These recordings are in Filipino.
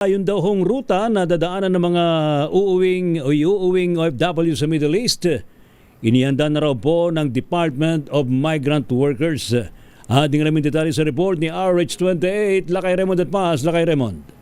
Yun daw hong ruta na dadaanan ng mga uuwing OFW sa Middle East. Inihanda na raw po ng Department of Migrant Workers. Ating namin detalye sa report ni RH28, Lakay Raymond at Paz. Lakay Raymond.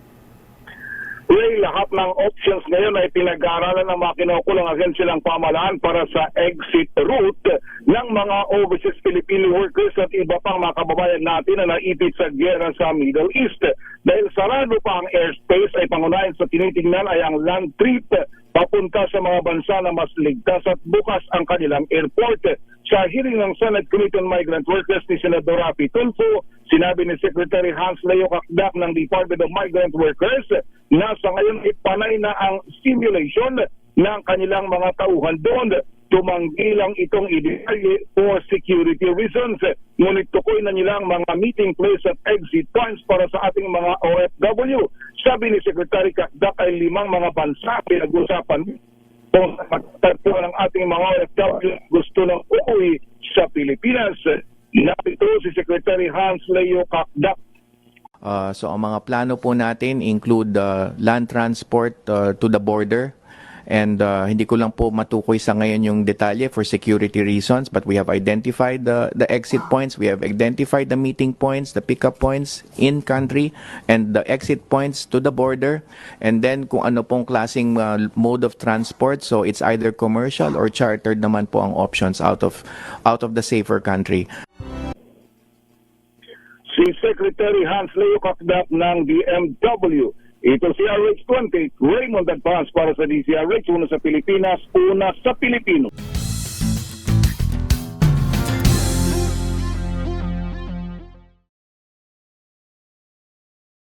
Lahat ng options ngayon ay pinag-aaralan ng mga kinukulang agensilang pamahalaan para sa exit route ng mga overseas Filipino workers at iba pang mga kababayan natin na naipit sa giyera sa Middle East. Dahil sarado pa ang airspace ay pangunahin sa tinitingnan ay ang land trip papunta sa mga bansa na mas ligtas at bukas ang kanilang airport. Sa hearing ng Senate Committee on Migrant Workers ni Senador Rafi Tulfo, sinabi ni Secretary Hans Leo Kakdak ng Department of Migrant Workers na sa ngayon ipanay na ang simulation ng kanilang mga tauhan doon. Tumanggi lang itong idealye for security reasons. Ngunit tukoy na nilang mga meeting place at exit points para sa ating mga OFW. Sabi ni Secretary Kakdak ay 5 mga bansa pinag-usapan kung magtatagpo ng ating mga OFW gusto ng uuwi sa Pilipinas. Napito si Secretary Hans Leo Kakdak. So ang mga plano po natin include land transport to the border. And hindi ko lang po matukoy sa ngayon yung detalye for security reasons, but we have identified the exit points, we have identified the meeting points, the pickup points in country, and the exit points to the border. And then kung ano pong klaseng mode of transport, so it's either commercial or chartered naman po ang options out of the safer country. Si Secretary Hans Leo Kakdak ng DMW. Ito si RH28, Raymond Advance para sa DCRH, una sa Pilipinas, una sa Pilipino.